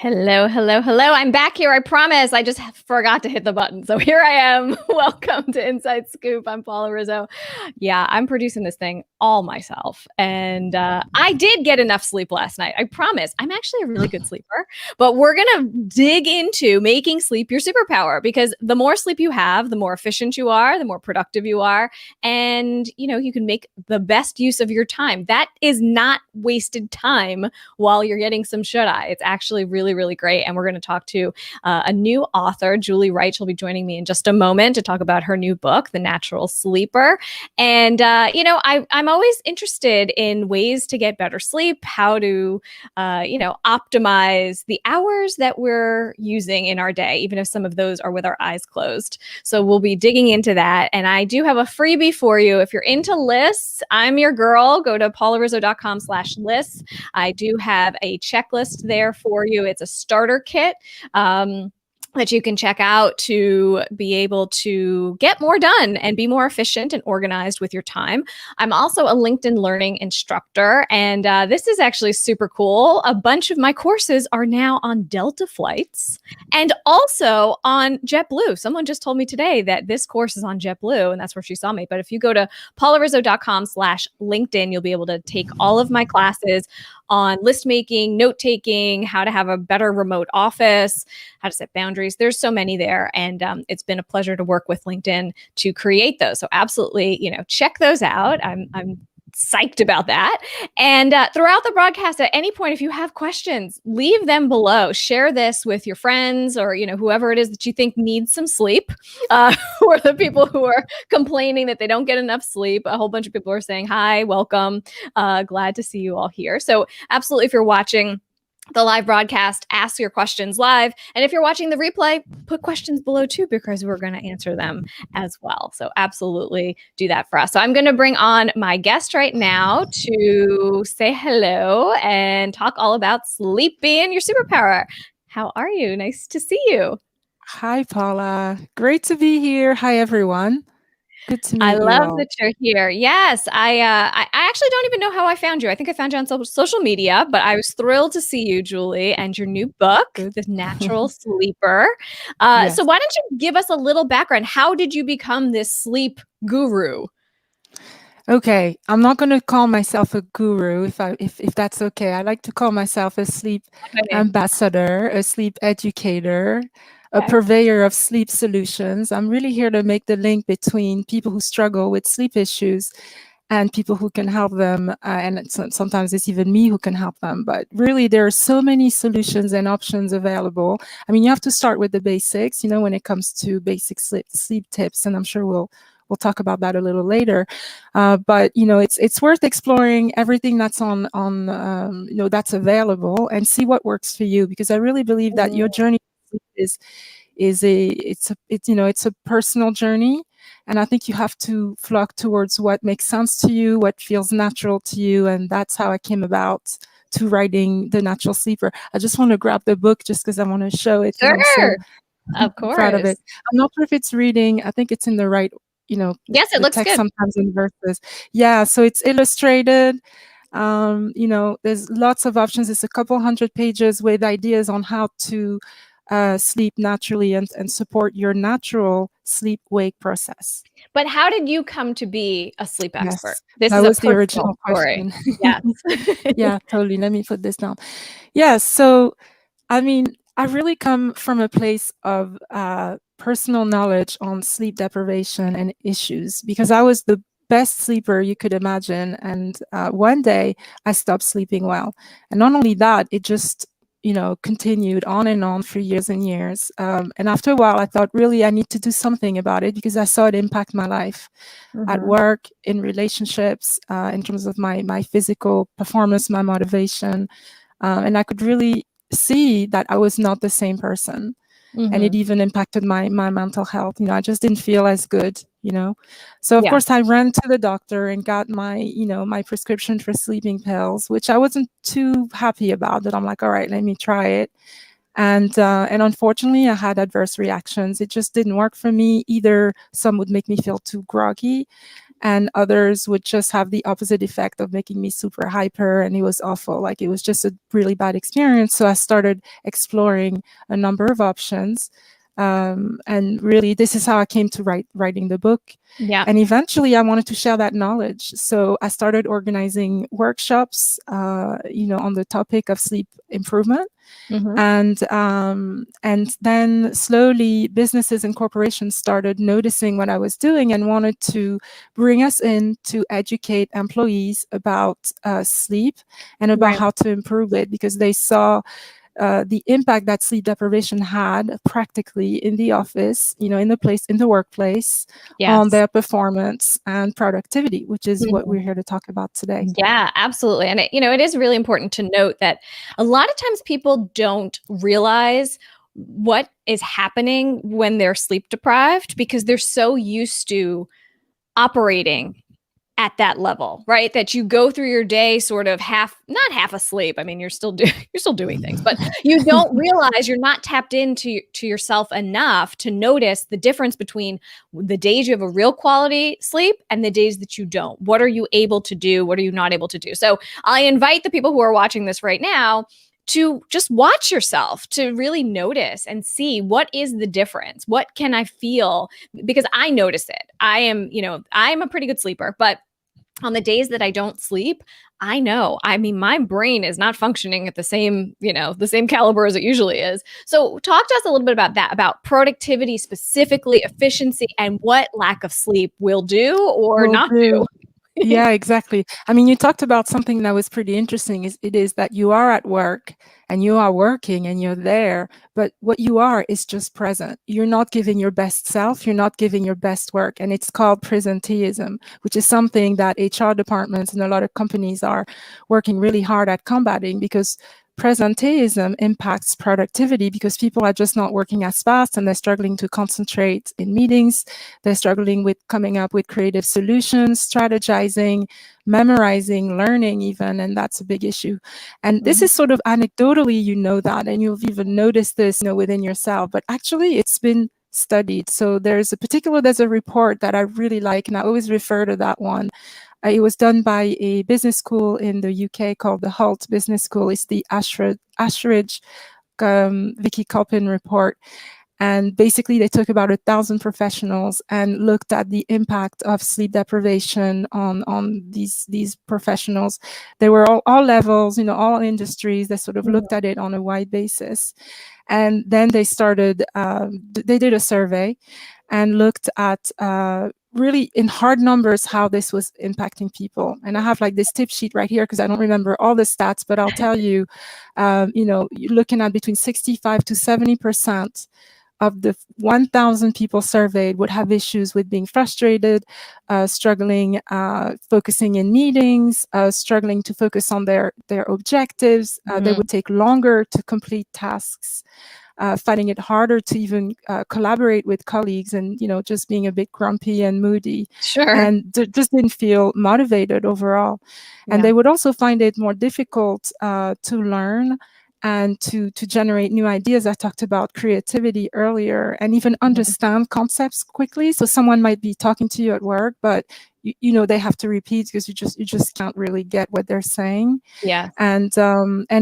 Hello, hello, hello. I'm back here. I promise. I just forgot to hit the button. So here I am. Welcome to Inside Scoop. I'm Paula Rizzo. Yeah, I'm producing this thing all myself. And I did get enough sleep last night. I promise. I'm actually a really good sleeper. But we're going to dig into making sleep your superpower because the more sleep you have, the more efficient you are, the more productive you are. And, you can make the best use of your time. That is not wasted time while you're getting some shut-eye. It's actually really, really great. And we're going to talk to a new author, Julie Wright. She'll be joining me in just a moment to talk about her new book, The Natural Sleeper. And, I'm always interested in ways to get better sleep, how to, optimize the hours that we're using in our day, even if some of those are with our eyes closed. So we'll be digging into that. And I do have a freebie for you. If you're into lists, I'm your girl. Go to paularizzo.com/lists. I do have a checklist there for you. It's a starter kit. That you can check out to be able to get more done and be more efficient and organized with your time. I'm also a LinkedIn Learning instructor, and this is actually super cool. A bunch of my courses are now on Delta flights and also on JetBlue. Someone just told me today that this course is on JetBlue, and that's where she saw me. But if you go to paularizzo.com/LinkedIn, you'll be able to take all of my classes on list making, note taking, how to have a better remote office, how to set boundaries. There's so many there. And it's been a pleasure to work with LinkedIn to create those. So absolutely, check those out. I'm psyched about that. And throughout the broadcast, at any point, if you have questions, leave them below. Share this with your friends or, whoever it is that you think needs some sleep, or the people who are complaining that they don't get enough sleep. A whole bunch of people are saying, hi, welcome. Glad to see you all here. So absolutely, if you're watching the live broadcast, ask your questions live. And if you're watching the replay, put questions below too, because we're going to answer them as well. So absolutely do that for us. So I'm going to bring on my guest right now to say hello and talk all about sleep being your superpower. How are you? Nice to see you. Hi, Paula. Great to be here. Hi, everyone. Good to meet I you love all. that you're here. Yes, I actually don't even know how I found you. I think I found you on social media, but I was thrilled to see you, Julie, and your new book, Good. The Natural Sleeper. So Yes. why don't you give us a little background? How did you become this sleep guru? Okay, I'm not going to call myself a guru if that's okay. I like to call myself a sleep Okay. ambassador, a sleep educator, a Okay. purveyor of sleep solutions. I'm really here to make the link between people who struggle with sleep issues and people who can help them. And sometimes it's even me who can help them. But really, there are so many solutions and options available. I mean, you have to start with the basics, when it comes to basic sleep tips. And I'm sure we'll talk about that a little later. But it's worth exploring everything that's on that's available and see what works for you, because I really believe that your journey is a personal journey. And I think you have to flock towards what makes sense to you, what feels natural to you. And that's how I came about to writing The Natural Sleeper. I just want to grab the book just because I want to show it, because I'm so Of proud of course. it. I'm not sure if it's reading. I think it's in the right, Yes, it the looks text good. sometimes in verses. Yeah, so it's illustrated. There's lots of options. It's a couple hundred pages with ideas on how to sleep naturally and support your natural sleep-wake process. But how did you come to be a sleep expert? Yes, This that is a was the personal original story. question. Yes. Yeah, totally. Let me put this down. Yeah, so I mean, I really come from a place of personal knowledge on sleep deprivation and issues, because I was the best sleeper you could imagine. And one day I stopped sleeping well. And not only that, it just, continued on and on for years and years. And after a while, I thought, really, I need to do something about it, because I saw it impact my life at work, in relationships, in terms of my physical performance, my motivation. And I could really see that I was not the same person. And it even impacted my mental health. I just didn't feel as good. So of Yeah. course I ran to the doctor and got my prescription for sleeping pills, which I wasn't too happy about. But I'm like, all right, let me try it. And unfortunately, I had adverse reactions. It just didn't work for me. Either some would make me feel too groggy, and others would just have the opposite effect of making me super hyper, and it was awful. Like, it was just a really bad experience. So I started exploring a number of options. And really, this is how I came to writing the book. Yeah. And eventually I wanted to share that knowledge. So I started organizing workshops, on the topic of sleep improvement. Mm-hmm. And then slowly businesses and corporations started noticing what I was doing and wanted to bring us in to educate employees about sleep and about Right. how to improve it, because they saw the impact that sleep deprivation had practically in the office, in the workplace, on Yes. their performance and productivity, which is what we're here to talk about today. Yeah, absolutely. And it is really important to note that a lot of times people don't realize what is happening when they're sleep deprived because they're so used to operating at that level, right? That you go through your day sort of not half asleep. I mean, you're still doing things, but you don't realize you're not tapped into to yourself enough to notice the difference between the days you have a real quality sleep and the days that you don't. What are you able to do? What are you not able to do? So I invite the people who are watching this right now to just watch yourself, to really notice and see what is the difference. What can I feel? Because I notice it. I'm a pretty good sleeper, but on the days that I don't sleep, I know. I mean, my brain is not functioning at the same caliber as it usually is. So talk to us a little bit about that, about productivity specifically, efficiency, and what lack of sleep will do or Will not do. do. Yeah, exactly. I mean, you talked about something that was pretty interesting. It is that you are at work and you are working and you're there, but what you are is just present. You're not giving your best self. You're not giving your best work. And it's called presenteeism, which is something that HR departments and a lot of companies are working really hard at combating, because presenteeism impacts productivity because people are just not working as fast and they're struggling to concentrate in meetings. They're struggling with coming up with creative solutions, strategizing, memorizing, learning even, and that's a big issue. And this is sort of anecdotally, that, and you've even noticed this, within yourself, but actually it's been studied. So there's a report that I really like, and I always refer to that one. It was done by a business school in the UK called the Hult Business School. It's the Ashridge Vicky Coppin report. And basically, they took about 1,000 professionals and looked at the impact of sleep deprivation on these professionals. They were all levels, all industries. They sort of looked at it on a wide basis. And then they did a survey and looked at really in hard numbers how this was impacting people. And I have like this tip sheet right here because I don't remember all the stats, but I'll tell you, you're looking at between 65 to 70% of the 1,000 people surveyed would have issues with being frustrated, struggling, focusing in meetings, struggling to focus on their objectives. They would take longer to complete tasks, finding it harder to even collaborate with colleagues, and just being a bit grumpy and moody. Sure. And just didn't feel motivated overall. And they would also find it more difficult to learn and to generate new ideas. I talked about creativity earlier, and even understand concepts quickly. So someone might be talking to you at work, but they have to repeat because you just can't really get what they're saying. Yeah. And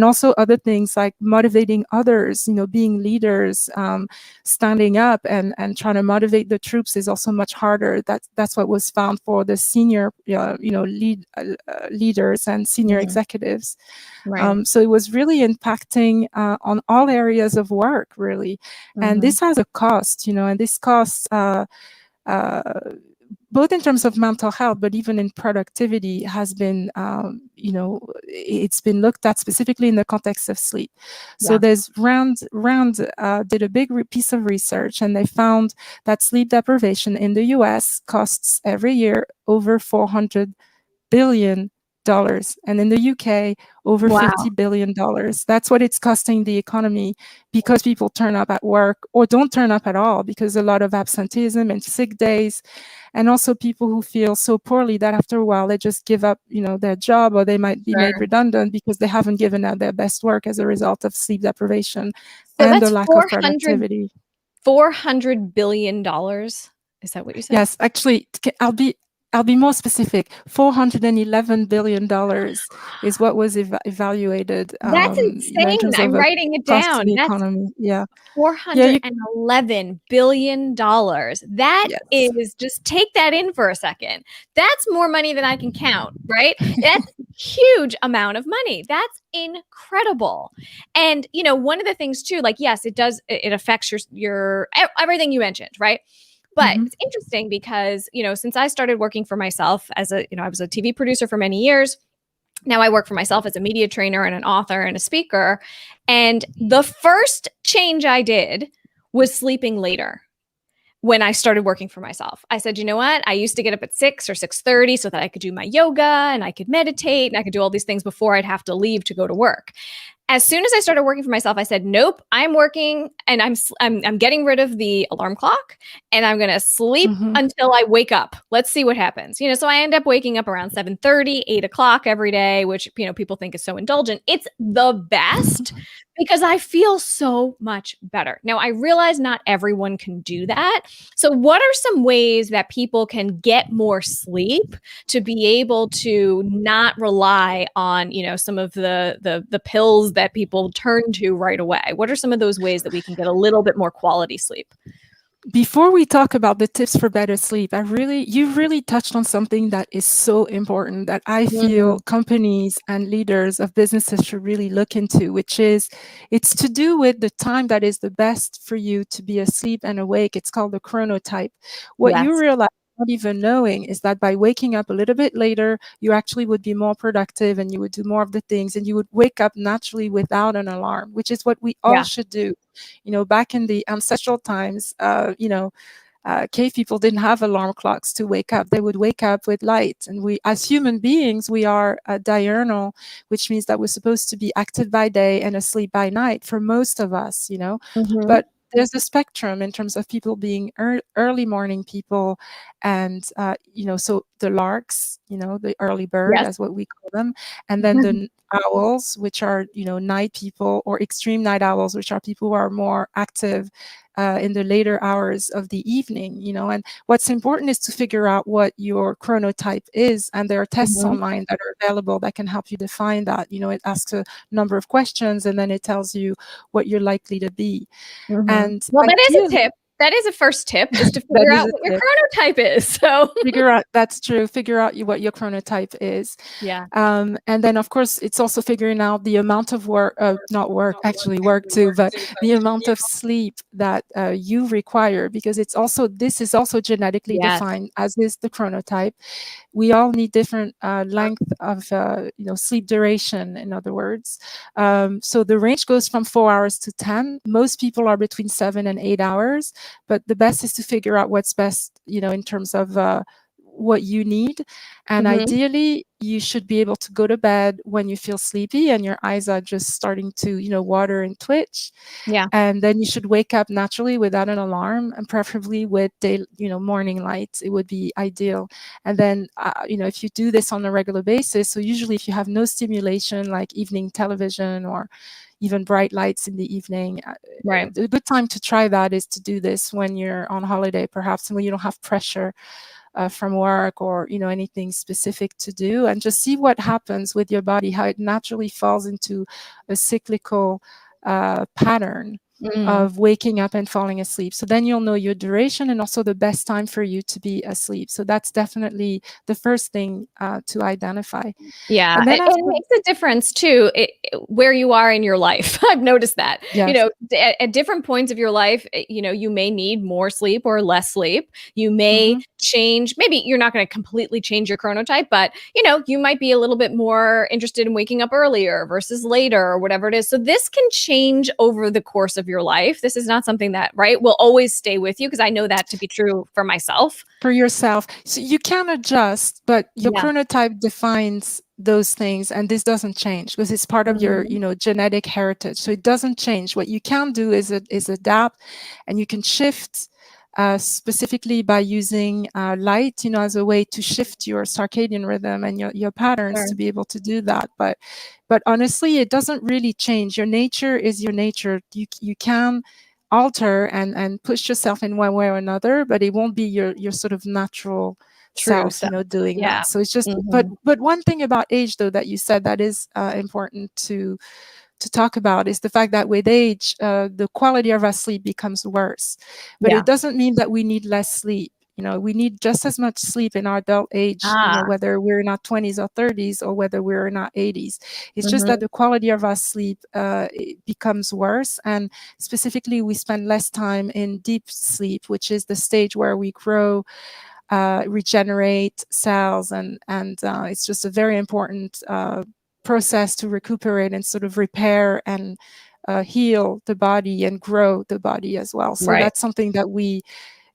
also other things like motivating others, being leaders, standing up and trying to motivate the troops is also much harder. That's what was found for the senior, leaders and senior executives. Right. So it was really impacting on all areas of work, really. And this has a cost, and this cost, both in terms of mental health, but even in productivity, has been, it's been looked at specifically in the context of sleep. So there's Rand did a big piece of research, and they found that sleep deprivation in the US costs every year over $400 billion. And in the UK, over $50 billion. That's what it's costing the economy, because people turn up at work or don't turn up at all, because a lot of absenteeism and sick days, and also people who feel so poorly that after a while they just give up, their job, or they might be made redundant because they haven't given out their best work as a result of sleep deprivation and the lack of productivity. $400 billion. Is that what you said? Yes, actually, I'll be more specific. $411 billion is what was evaluated, That's in insane. terms of I'm a writing it cost to down. the That's economy. Yeah. Yeah. $411 billion. That Yes. is, just take that in for a second. That's more money than I can count, right? That's huge amount of money. That's incredible. And one of the things too, like, yes, it affects your everything you mentioned, right? But Mm-hmm. it's interesting because, since I started working for myself I was a TV producer for many years. Now I work for myself as a media trainer and an author and a speaker. And the first change I did was sleeping later when I started working for myself. I said, you know what? I used to get up at 6 or 6:30 so that I could do my yoga and I could meditate and I could do all these things before I'd have to leave to go to work. As soon as I started working for myself, I said, "Nope, I'm working, and I'm getting rid of the alarm clock, and I'm gonna sleep Mm-hmm. until I wake up. Let's see what happens." So I end up waking up around 7:30, 8 o'clock every day, which people think is so indulgent. It's the best because I feel so much better. Now I realize not everyone can do that. So, what are some ways that people can get more sleep to be able to not rely on some of the pills that people turn to right away? What are some of those ways that we can get a little bit more quality sleep? Before we talk about the tips for better sleep, you really touched on something that is so important that I Mm, feel companies and leaders of businesses should really look into, which is it's to do with the time that is the best for you to be asleep and awake. It's called the chronotype. What you yes. realize, not even knowing, is that by waking up a little bit later, you actually would be more productive and you would do more of the things and you would wake up naturally without an alarm, which is what we all Yeah. should do. Back in the ancestral times, cave people didn't have alarm clocks to wake up. They would wake up with light. And we, as human beings, we are diurnal, which means that we're supposed to be active by day and asleep by night for most of us. Hmm. But there's a spectrum in terms of people being early morning people. And, so the larks, the early bird, Yes. as what we call them. And then the owls, which are, night people, or extreme night owls, which are people who are more active in the later hours of the evening. And what's important is to figure out what your chronotype is. And there are tests Hmm. online that are available that can help you define that. It asks a number of questions and then it tells you what you're likely to be. Hmm. And Well, that is a ideally, tip. That is a first tip, is to that figure is out a what your tip. chronotype is. So Figure out, that's true. Figure out what your chronotype is. yeah. And then, of course, it's also figuring out the amount of work, not work, actually work too, but the amount of sleep that you require, because this is also genetically Yes. defined, as is the chronotype. We all need different length of sleep duration, in other words. So the range goes from 4 hours to 10. Most people are between 7 and 8 hours, but the best is to figure out what's best, in terms of what you need. And Hmm. ideally, you should be able to go to bed when you feel sleepy and your eyes are just starting to, water and twitch. Yeah. And then you should wake up naturally without an alarm, and preferably with morning lights. It would be ideal. And then, if you do this on a regular basis, so usually if you have no stimulation like evening television or even bright lights in the evening, Right. a good time to try that is to do this when you're on holiday, perhaps, and when you don't have pressure from work or anything specific to do, and just see what happens with your body, how it naturally falls into a cyclical pattern Mm. of waking up and falling asleep. So then you'll know your duration and also the best time for you to be asleep. So that's definitely the first thing to identify. Yeah, And then it after, makes a difference too, where you are in your life. I've noticed that. yes. At different points of your life, you may need more sleep or less sleep. You may Hmm. change. Maybe you're not going to completely change your chronotype, but you might be a little bit more interested in waking up earlier versus later or whatever it is. So this can change over the course of your life. This is not something that, right, will always stay with you, because I know that to be true for myself. For yourself. So you can adjust, but your Yeah. chronotype defines those things, and this doesn't change because it's part of your, Mhm. genetic heritage. So it doesn't change. What you can do is adapt, and you can shift specifically by using light, as a way to shift your circadian rhythm and your patterns Sure. to be able to do that. But honestly, it doesn't really change. Your nature is your nature. You can alter and push yourself in one way or another, but it won't be your sort of natural True self, stuff. doing Yeah. that. So it's just, Mhm. but one thing about age though that you said that is important to talk about is the fact that with age, the quality of our sleep becomes worse. But Yeah. it doesn't mean that we need less sleep. We need just as much sleep in our adult age, Ah. whether we're in our 20s or 30s or whether we're in our 80s. It's just that Mhm. the quality of our sleep it becomes worse. And specifically, we spend less time in deep sleep, which is the stage where we grow, regenerate cells, and it's just a very important process to recuperate and sort of repair and heal the body and grow the body as well. So Right. that's something that we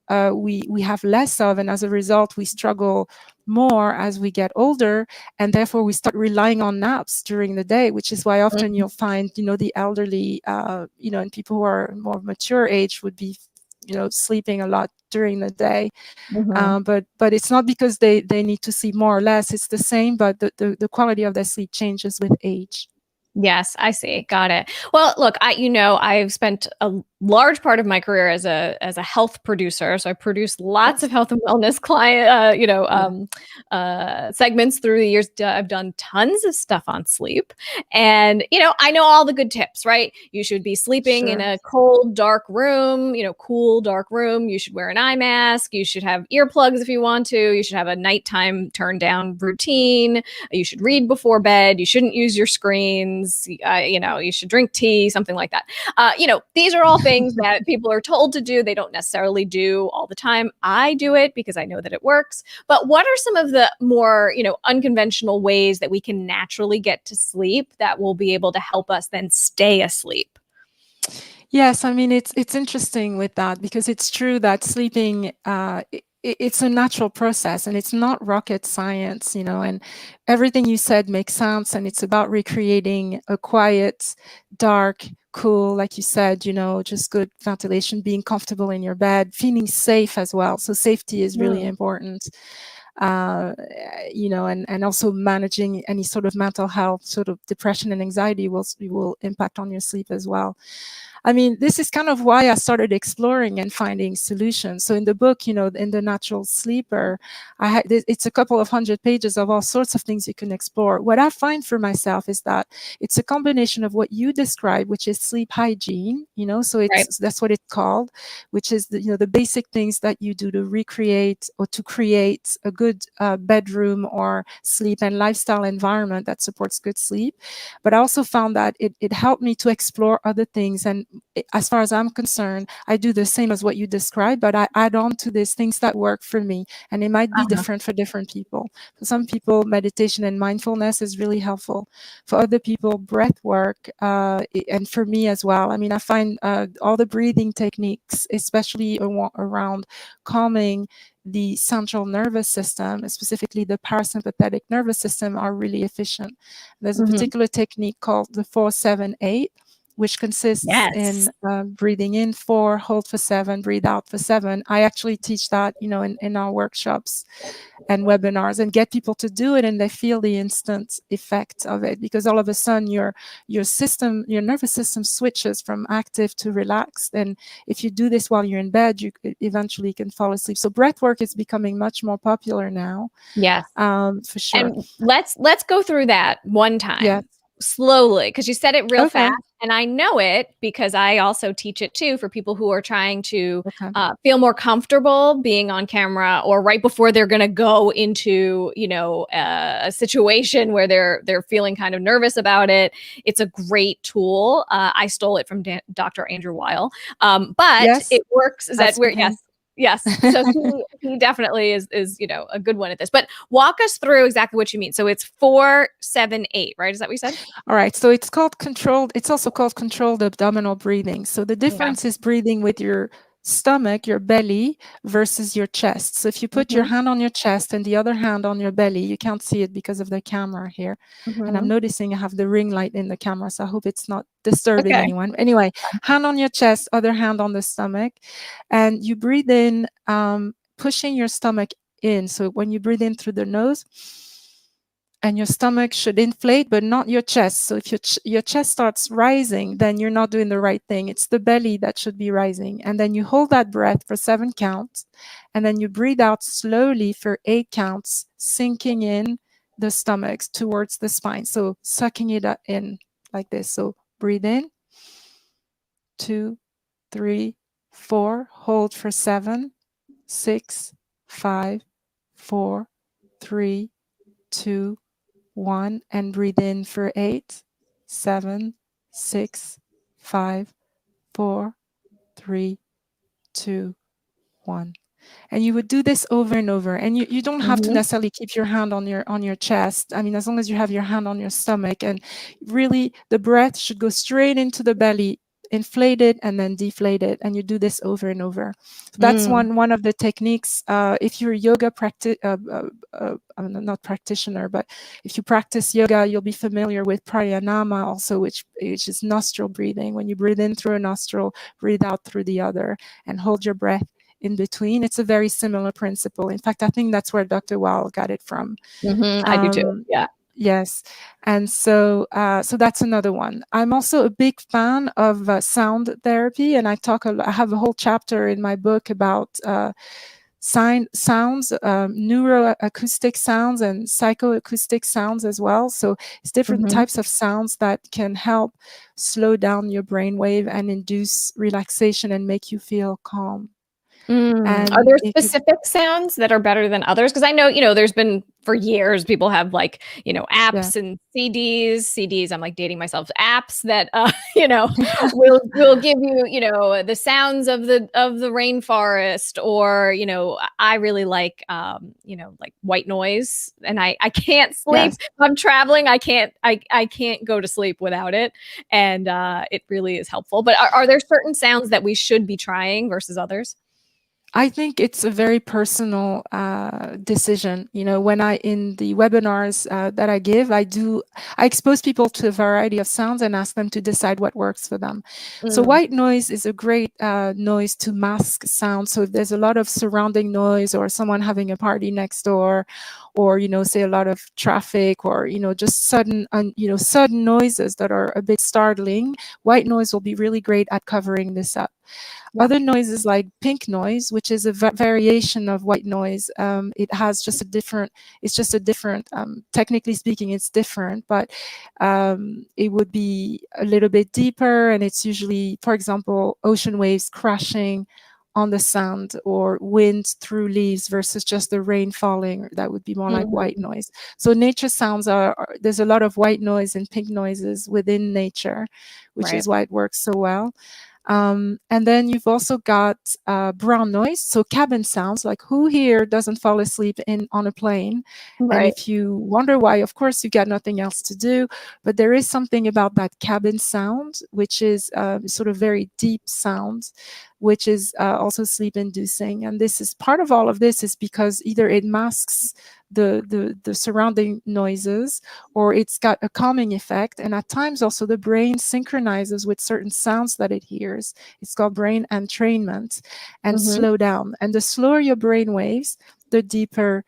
have less of, and as a result, we struggle more as we get older, and therefore we start relying on naps during the day, which is why often Mhm. you'll find, the elderly, and people who are more mature age would be, sleeping a lot during the day. Mhm. But it's not because they need to sleep more or less. It's the same, but the quality of their sleep changes with age. Yes, I see. Got it. Well, look, I've spent a large part of my career as a health producer. So I produce lots Yes. of health and wellness client, Yeah. segments through the years. I've done tons of stuff on sleep, and I know all the good tips. Right? You should be sleeping in Sure. a cold, dark room. Cool, dark room. You should wear an eye mask. You should have earplugs if you want to. You should have a nighttime turn down routine. You should read before bed. You shouldn't use your screens. You should drink tea, something like that. These are all things that people are told to do. They don't necessarily do all the time. I do it because I know that it works. But what are some of the more, unconventional ways that we can naturally get to sleep that will be able to help us then stay asleep? Yes, I mean it's interesting with that because it's true that sleeping it's a natural process and it's not rocket science, and everything you said makes sense, and it's about recreating a quiet, dark, cool, like you said, just good ventilation, being comfortable in your bed, feeling safe as well. So safety is really Mm. important. And also managing any sort of mental health, sort of depression and anxiety will impact on your sleep as well. I mean, this is kind of why I started exploring and finding solutions. So in the book, in the Natural Sleeper, it's a couple of 100 pages of all sorts of things you can explore. What I find for myself is that it's a combination of what you describe, which is sleep hygiene, so Right. that's what it's called, which is the basic things that you do to recreate or to create a good bedroom or sleep and lifestyle environment that supports good sleep. But I also found that it helped me to explore other things. And as far as I'm concerned, I do the same as what you described, but I add on to these things that work for me. And it might be Uh-huh. different for different people. For some people, meditation and mindfulness is really helpful. For other people, breath work, and for me as well. I mean, I find all the breathing techniques, especially around calming the central nervous system, specifically the parasympathetic nervous system, are really efficient. There's a Mhm. particular technique called the 4-7-8, which consists Yes. in breathing in 4, hold for 7, breathe out for 7. I actually teach that, in our workshops and webinars, and get people to do it, and they feel the instant effect of it, because all of a sudden your nervous system switches from active to relaxed. And if you do this while you're in bed, you eventually can fall asleep. So breath work is becoming much more popular now, Yes. for sure. And let's go through that one Yeah. time slowly, because you said it real Okay. fast, and I know it because I also teach it too for people who are trying to Okay. feel more comfortable being on camera, or right before they're going to go into a situation where they're feeling kind of nervous about it. It's a great tool. I stole it from Dr. Andrew Weil, but Yes, it works. Is I've that where? seen him. Yes. Yes. So he definitely is a good one at this. But walk us through exactly what you mean. So it's 4-7-8, right? Is that what you said? All right. So it's also called controlled abdominal breathing. So the Yeah. difference is breathing with your stomach, your belly, versus your chest. So if you put your Mm-hmm. hand on your chest and the other hand on your belly, you can't see it because of the camera here. And I'm Mm-hmm. noticing I have the ring light in the camera, so I hope it's not disturbing Okay. anyone. Anyway, hand on your chest, other hand on the stomach, and you breathe in, pushing your stomach in. So when you breathe in through the nose, and your stomach should inflate, but not your chest. So if your chest starts rising, then you're not doing the right thing. It's the belly that should be rising. And then you hold that breath for 7 counts, and then you breathe out slowly for 8 counts, sinking in the stomach towards the spine. So sucking it in like this. So breathe in, 2, 3, 4, hold for 7, 6, 5, 4, 3, 2, 1, and breathe in for 8, 7, 6, 5, 4, 3, 2, 1. And you would do this over and over, and you don't have to Mm-hmm. necessarily keep your hand on your chest. I mean, as long as you have your hand on your stomach, and really the breath should go straight into the belly, inflate it and then deflate it, and you do this over and over. So that's one of the techniques. If you're a yoga not practitioner, but if you practice yoga, you'll be familiar with pranayama also, which is nostril breathing. When you breathe in through a nostril, breathe out through the other, and hold your breath in between. It's a very similar principle. In fact, I think that's where Dr. Weil got it from. Mm-hmm. I do too. Yeah. Yes. And so that's another one. I'm also a big fan of sound therapy, and I have a whole chapter in my book about sounds, neuroacoustic sounds and psychoacoustic sounds as well. So it's different types of sounds that can help slow down your brainwave and induce relaxation and make you feel calm. Are there specific sounds that are better than others? Because I know, there's been for years, people have apps and CDs. I'm like dating myself. Apps that, will give you, the sounds of the rainforest, or, I really like, like white noise, and I can't sleep. If I'm traveling, I can't go to sleep without it. And it really is helpful. But are there certain sounds that we should be trying versus others? I think it's a very personal decision. When in the webinars that I give, I expose people to a variety of sounds and ask them to decide what works for them. So white noise is a great noise to mask sound. So if there's a lot of surrounding noise, or someone having a party next door, or say a lot of traffic, or just sudden noises that are a bit startling, white noise will be really great at covering this up. Yeah. Other noises like pink noise, which is a variation of white noise. It has just a different, technically speaking, it's different, but it would be a little bit deeper, and it's usually, for example, ocean waves crashing on the sand, or wind through leaves versus just the rain falling. That would be more like white noise. So nature sounds there's a lot of white noise and pink noises within nature, which is why it works so well. And then you've also got brown noise, so cabin sounds. Like, who here doesn't fall asleep on a plane? And if you wonder why, of course, you got nothing else to do, but there is something about that cabin sound, which is sort of very deep sound, which is also sleep inducing. And this is part of all of this, is because either it masks the surrounding noises, or it's got a calming effect. And at times also the brain synchronizes with certain sounds that it hears. It's called brain entrainment, and slow down. And the slower your brain waves, the deeper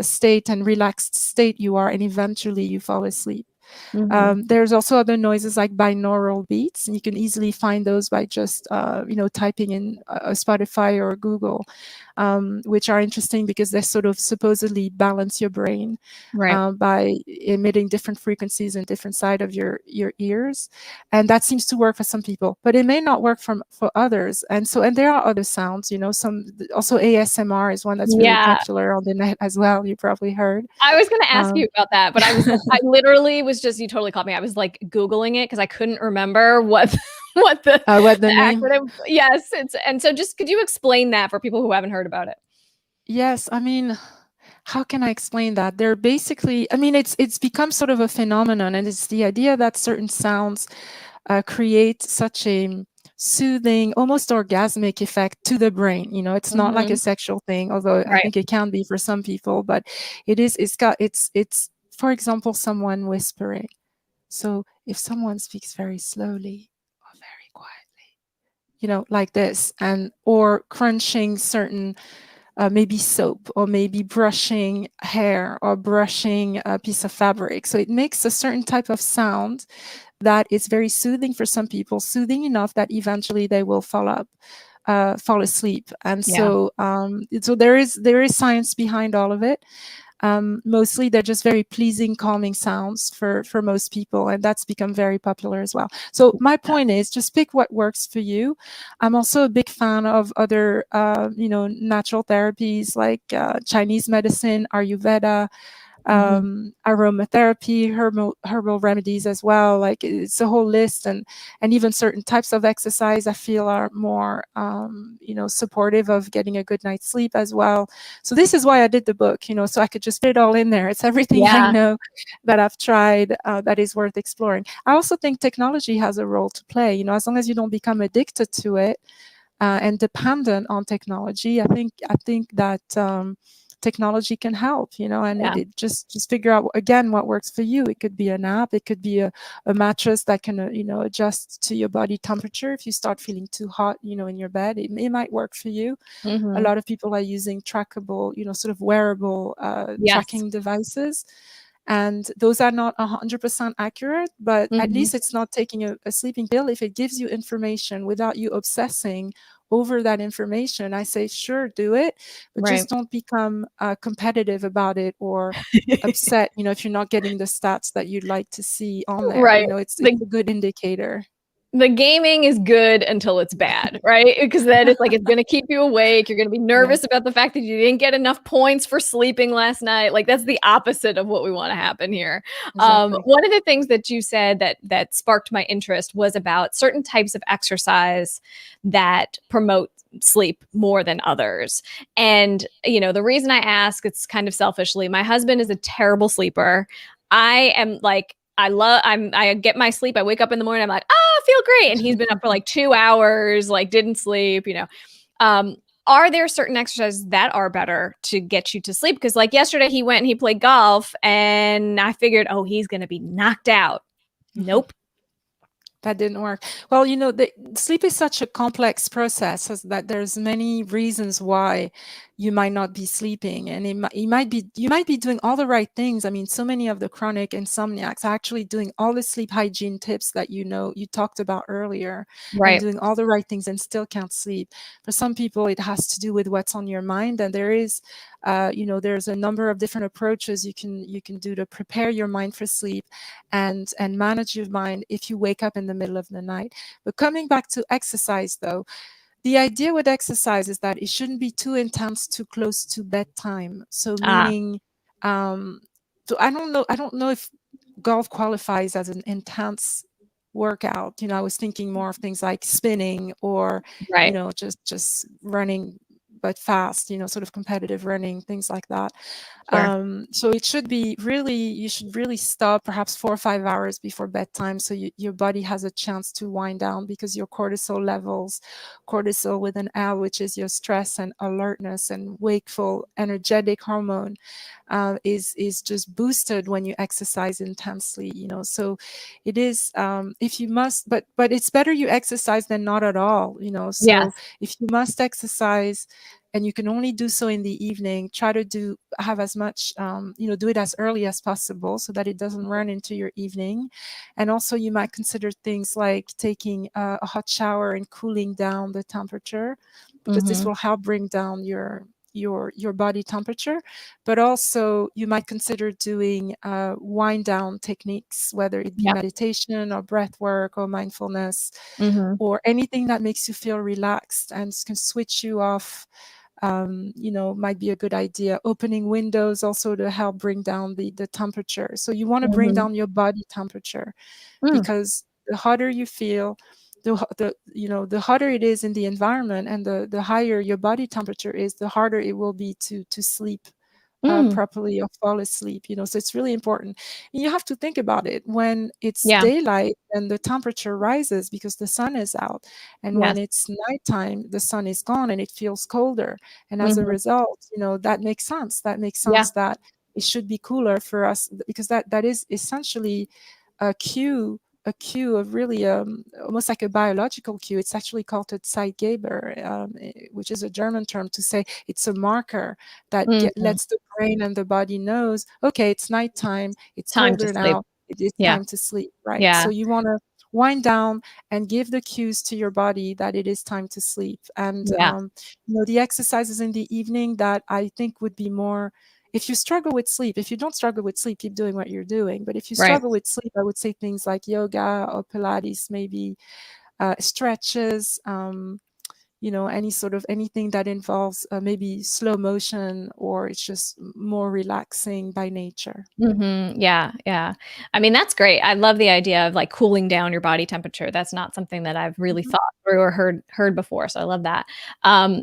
state and relaxed state you are, and eventually you fall asleep. There's also other noises like binaural beats, and you can easily find those by just typing in Spotify or Google, which are interesting because they sort of supposedly balance your brain by emitting different frequencies in different side of your ears, and that seems to work for some people, but it may not work for others. And there are other sounds, some also ASMR is one that's really popular on the net as well. You probably heard. I was going to ask you about that, but I literally was just, you totally caught me. I was like Googling it because I couldn't remember what the name. Acronym. Yes. And so just, could you explain that for people who haven't heard about it? Yes. I mean, how can I explain that? They're basically, it's become sort of a phenomenon, and it's the idea that certain sounds create such a soothing, almost orgasmic effect to the brain. It's not like a sexual thing, although I think it can be for some people, but it's for example, someone whispering. So if someone speaks very slowly or very quietly, like this, or crunching certain maybe soap, or maybe brushing hair, or brushing a piece of fabric. So it makes a certain type of sound that is very soothing for some people, soothing enough that eventually they will fall asleep. And Yeah. so there is science behind all of it. Mostly they're just very pleasing, calming sounds for most people, and that's become very popular as well. So my point is, just pick what works for you. I'm also a big fan of other, natural therapies like Chinese medicine, Ayurveda, Mhm. aromatherapy, herbal remedies as well. Like, it's a whole list, and even certain types of exercise I feel are more, supportive of getting a good night's sleep as well. So this is why I did the book, so I could just fit it all in there. It's everything I Yeah. know that I've tried, that is worth exploring. I also think technology has a role to play. As long as you don't become addicted to it, and dependent on technology, I think that, technology can help, and Yeah. it just figure out again what works for you. It could be an app, it could be a mattress that can, adjust to your body temperature. If you start feeling too hot, in your bed, it might work for you. A Mhm. lot of people are using trackable, sort of wearable, Yes. tracking devices, and those are not 100% accurate, but at Mhm. least it's not taking a sleeping pill. If it gives you information without you obsessing over that information, I say sure, do it, but Right. just don't become competitive about it, or upset, if you're not getting the stats that you'd like to see on there. Right. It's The a good indicator. the gaming is good until it's bad, right? Because then it's like it's gonna keep you awake. You're gonna be Yeah, nervous about the fact that you didn't get enough points for sleeping last night. Like that's the opposite of what we want to happen here. exactly. One of the things that you said that sparked my interest was about certain types of exercise that promote sleep more than others. And the reason I ask, it's kind of selfishly, my husband is a terrible sleeper. I am like I get my sleep. I wake up in the morning. I'm like, I feel great. And he's been up for like 2 hours, like didn't sleep. Um, are there certain exercises that are better to get you to sleep? Because like yesterday he went and he played golf and I figured, oh, he's gonna be knocked out. Nope. That didn't work. Well, the sleep is such a complex process, as that there's many reasons why you might not be sleeping, and you might be doing all the right things. I mean, so many of the chronic insomniacs are actually doing all the sleep hygiene tips that you talked about earlier, and Right. doing all the right things and still can't sleep. For some people, it has to do with what's on your mind, and there's a number of different approaches you can do to prepare your mind for sleep, and manage your mind if you wake up in the middle of the night. But coming back to exercise, though, the idea with exercise is that it shouldn't be too intense, too close to bedtime. So Ah, meaning, so I don't know if golf qualifies as an intense workout. I was thinking more of things like spinning, or right. just running, but fast, sort of competitive running, things like that. Sure. So you should really stop perhaps 4 or 5 hours before bedtime, so your body has a chance to wind down, because your cortisol levels, cortisol with an L, which is your stress and alertness and wakeful, energetic hormone, is just boosted when you exercise intensely. So it is, if you must, but it's better you exercise than not at all. So Yes. if you must exercise, and you can only do so in the evening, try to have as much, do it as early as possible, so that it doesn't run into your evening. And also, you might consider things like taking a hot shower and cooling down the temperature, because this Mm-hmm. will help bring down your body temperature. But also, you might consider doing wind down techniques, whether it be Yeah. meditation or breath work or mindfulness, Mm-hmm. or anything that makes you feel relaxed and can switch you off. Might be a good idea. Opening windows also to help bring down the temperature. So you want to bring Mm-hmm. down your body temperature, Mm. because the hotter you feel, the hotter it is in the environment, and the higher your body temperature is, the harder it will be to sleep Mm. properly, or fall asleep. So it's really important. And you have to think about it. When it's Yeah. daylight, and the temperature rises because the sun is out, and when Yes. it's nighttime, the sun is gone and it feels colder. And as a Mm-hmm. result, that makes sense. That makes Yeah. sense that it should be cooler for us, because that is essentially a cue a cue of really almost like a biological cue. It's actually called a Zeitgeber, which is a German term to say it's a marker that Mhm. lets the brain and the body knows, okay, it's nighttime, it's Time to colder sleep. now, it is Yeah. time to sleep, right? Yeah. So you want to wind down and give the cues to your body that it is time to sleep. And Yeah. the exercises in the evening that I think would be more, if you struggle with sleep, if you don't struggle with sleep, keep doing what you're doing. But if you Right. struggle with sleep, I would say things like yoga or Pilates, maybe stretches, anything that involves maybe slow motion, or it's just more relaxing by nature. Yeah, yeah. I mean, that's great. I love the idea of like cooling down your body temperature. That's not something that I've really Mhm. thought through or heard before. So I love that.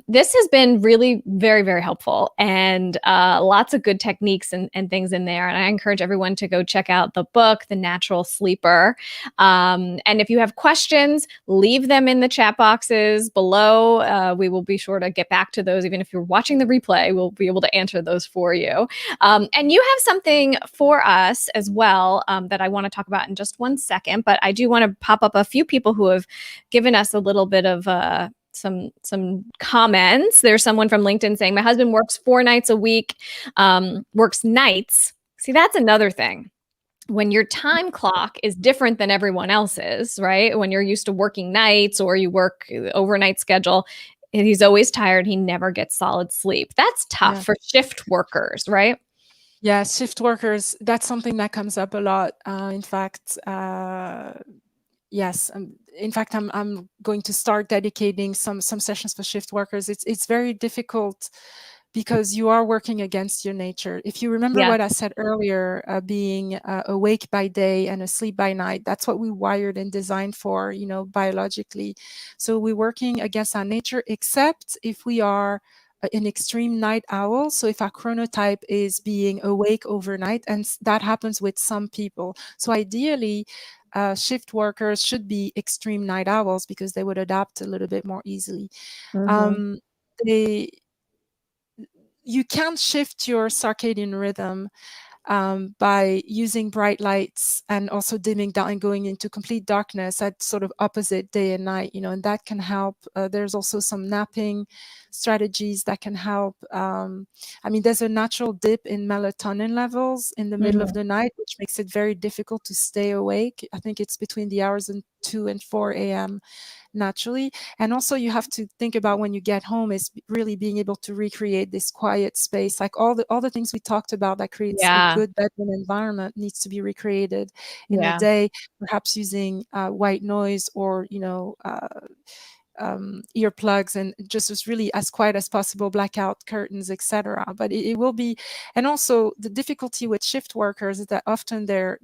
This has been really very, very helpful, and lots of good techniques and things in there. And I encourage everyone to go check out the book, The Natural Sleeper. And if you have questions, leave them in the chat boxes below. We will be sure to get back to those. Even if you're watching the replay, we'll be able to answer those for you. And you have something for us as well that I want to talk about in just one second, but I do want to pop up a few people who have given us a little bit of some comments. There's someone from LinkedIn saying, my husband works 4 nights a week, works nights. See, that's another thing. When your time clock is different than everyone else's, right? When you're used to working nights or you work overnight schedule, and he's always tired. He never gets solid sleep. That's tough Yeah. for shift workers, right? Yeah, shift workers, that's something that comes up a lot. In fact, yes. In fact, I'm going to start dedicating some sessions for shift workers. It's very difficult because you are working against your nature. If you remember Yeah. what I said earlier, being awake by day and asleep by night, that's what we wired and designed for, biologically. So we're working against our nature, except if we are an extreme night owl. So if our chronotype is being awake overnight, and that happens with some people. So ideally, shift workers should be extreme night owls because they would adapt a little bit more easily. Mm-hmm. Um, they You can shift your circadian rhythm by using bright lights and also dimming down and going into complete darkness at sort of opposite day and night, and that can help. There's also some napping strategies that can help. There's a natural dip in melatonin levels in the middle of Mm-hmm. the night, which makes it very difficult to stay awake. I think it's between the hours of 2 and 4 a.m. naturally. And also you have to think about when you get home is really being able to recreate this quiet space, like all the things we talked about that creates a Yeah. good bedroom environment needs to be recreated in the Yeah. day, perhaps using white noise or earplugs, and just as really as quiet as possible, blackout curtains, etc. But it will be. And also the difficulty with shift workers is that often their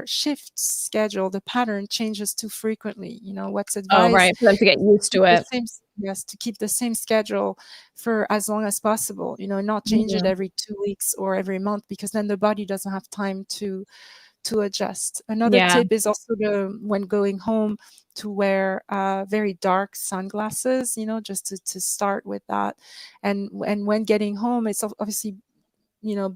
shift schedule, the pattern changes too frequently. What's Oh, advised, right. For them to get used keep to the it. same, yes, to keep the same schedule for as long as possible, not change it Mhm. every 2 weeks or every month, because then the body doesn't have time to adjust. Another Yeah. tip is also when going home to wear very dark sunglasses, just to start with that. And when getting home, it's obviously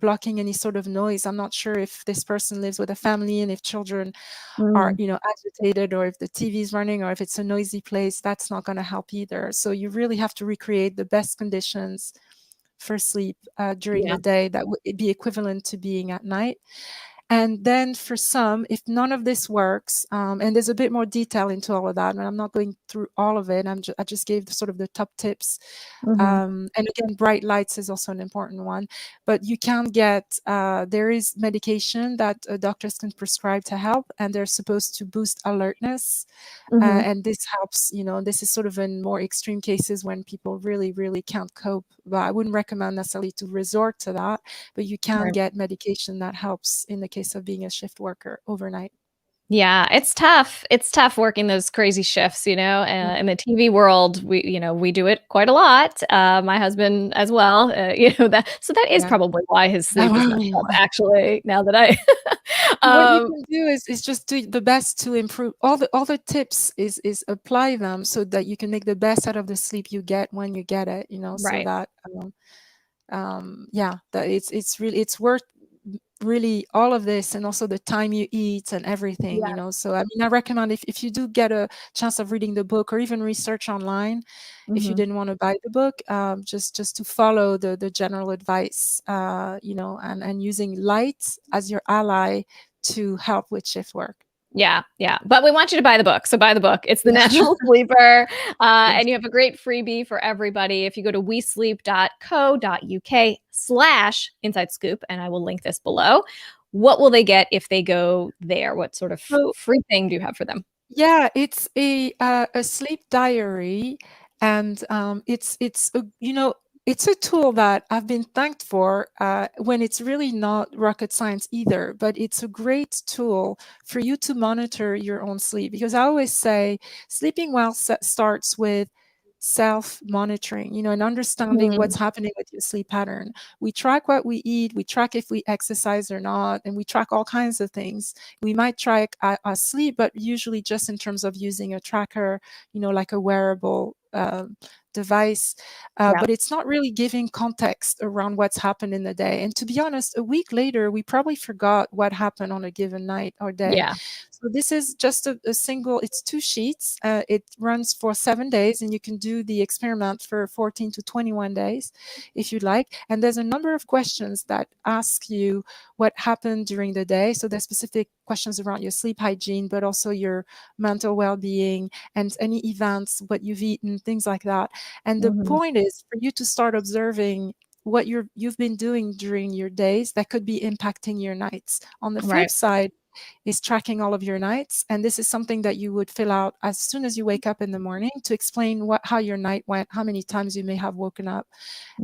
blocking any sort of noise. I'm not sure if this person lives with a family and if children are Mm. agitated, or if the TV is running, or if it's a noisy place. That's not going to help either. So you really have to recreate the best conditions for sleep during Yeah. the day that would be equivalent to being at night. And then for some, if none of this works, and there's a bit more detail into all of that, and I'm not going through all of it, I just gave sort of the top tips. Mhm. And again, bright lights is also an important one. But you can get, there is medication that doctors can prescribe to help, and they're supposed to boost alertness. Mhm. And this helps, this is sort of in more extreme cases when people really, really can't cope. But I wouldn't recommend necessarily to resort to that, but you can Right. get medication that helps in the case of being a shift worker overnight. Yeah, it's tough. It's tough working those crazy shifts, Mm. in the TV world, we do it quite a lot. My husband as well, that is Yeah. probably why his sleep is messed up, actually, now that I What you um, can do is just do the best to improve. All the tips is apply them so that you can make the best out of the sleep you get when you get it, so right. that yeah, that it's really, it's worth really all of this, and also the time you eat and everything, Yeah. So I mean, I recommend if you do get a chance of reading the book or even research online, if you Mhm. didn't want to buy the book, just to follow the general advice, and using light as your ally to help with shift work. Yeah, yeah. But we want you to buy the book. So buy the book. It's The Yeah. Natural Sleeper. Yes. And you have a great freebie for everybody. If you go to wesleep.co.uk/inside scoop, and I will link this below. What will they get if they go there? What sort of So free thing do you have for them? yeah, it's a sleep diary, and it's a tool that I've been thanked for, when it's really not rocket science either, but it's a great tool for you to monitor your own sleep, because I always say sleeping well starts with self monitoring, and understanding Mm, what's happening with your sleep pattern. We track what we eat, we track if we exercise or not, and we track all kinds of things. We might track our sleep, but usually just in terms of using a tracker, like a wearable device. yeah, But it's not really giving context around what's happened in the day. And to be honest, a week later, we probably forgot what happened on a given night or day. yeah. So this is just a single, it's 2 sheets. It runs for 7 days, and you can do the experiment for 14 to 21 days if you'd like. And there's a number of questions that ask you what happened during the day. So there's specific questions around your sleep hygiene, but also your mental well-being and any events, what you've eaten, things like that. And the Mhm. point is for you to start observing what you've been doing during your days that could be impacting your nights. On the flip Right. side is tracking all of your nights, and this is something that you would fill out as soon as you wake up in the morning to explain how your night went, how many times you may have woken up,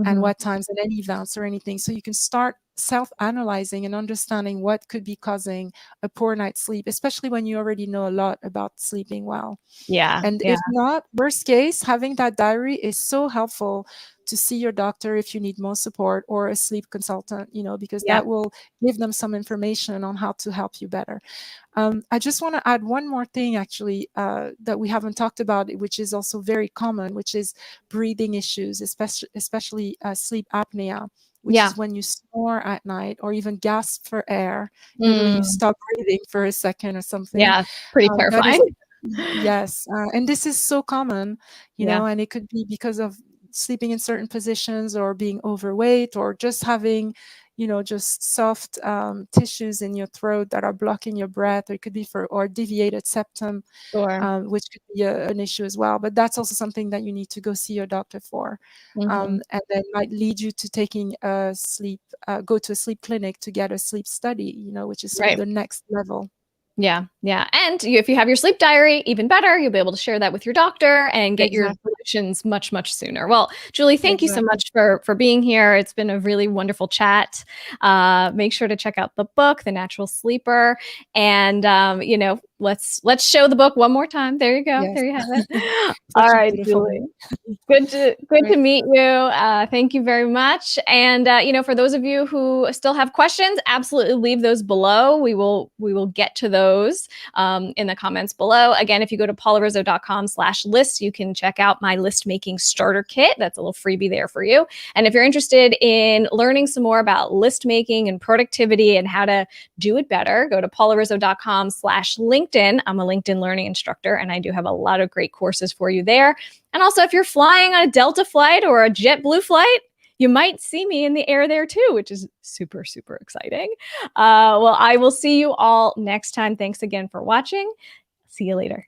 and Mhm. what times, and any events or anything. So you can start self-analyzing and understanding what could be causing a poor night's sleep, especially when you already know a lot about sleeping well. Yeah, And yeah, if not, worst case, having that diary is so helpful to see your doctor if you need more support, or a sleep consultant, because yeah, that will give them some information on how to help you better. I just want to add one more thing, actually, that we haven't talked about, which is also very common, which is breathing issues, especially sleep apnea, which yeah. is when you snore at night or even gasp for air. Literally, you Mm, stop breathing for a second or something. yeah, pretty That is, terrifying. yes, and this is so common, Yeah, and it could be because of sleeping in certain positions, or being overweight, or just having, just soft tissues in your throat that are blocking your breath, or it could be or deviated septum, sure. which could be an issue as well. But that's also something that you need to go see your doctor for, Mhm. and then might lead you to go to a sleep clinic to get a sleep study, which is sort of Right. the next level. Yeah, yeah, and if you have your sleep diary, even better, you'll be able to share that with your doctor and get your Exactly. solutions much, much sooner. Well, Julie, thank you so Exactly. much for being here. It's been a really wonderful chat. Make sure to check out the book, The Natural Sleeper, and let's show the book one more time. There you go. Yes. There you have it. All Such a right, beautiful Julie. name. Good to Great. meet you. Thank you very much. And for those of you who still have questions, absolutely leave those below. We will get to those in the comments below. Again, if you go to paularizzo.com/list, you can check out my list making starter kit. That's a little freebie there for you. And if you're interested in learning some more about list making and productivity and how to do it better, go to paularizzo.com/LinkedIn. I'm a LinkedIn learning instructor, and I do have a lot of great courses for you there. And also, if you're flying on a Delta flight or a JetBlue flight, you might see me in the air there too, which is super, super exciting. Well, I will see you all next time. Thanks again for watching. See you later.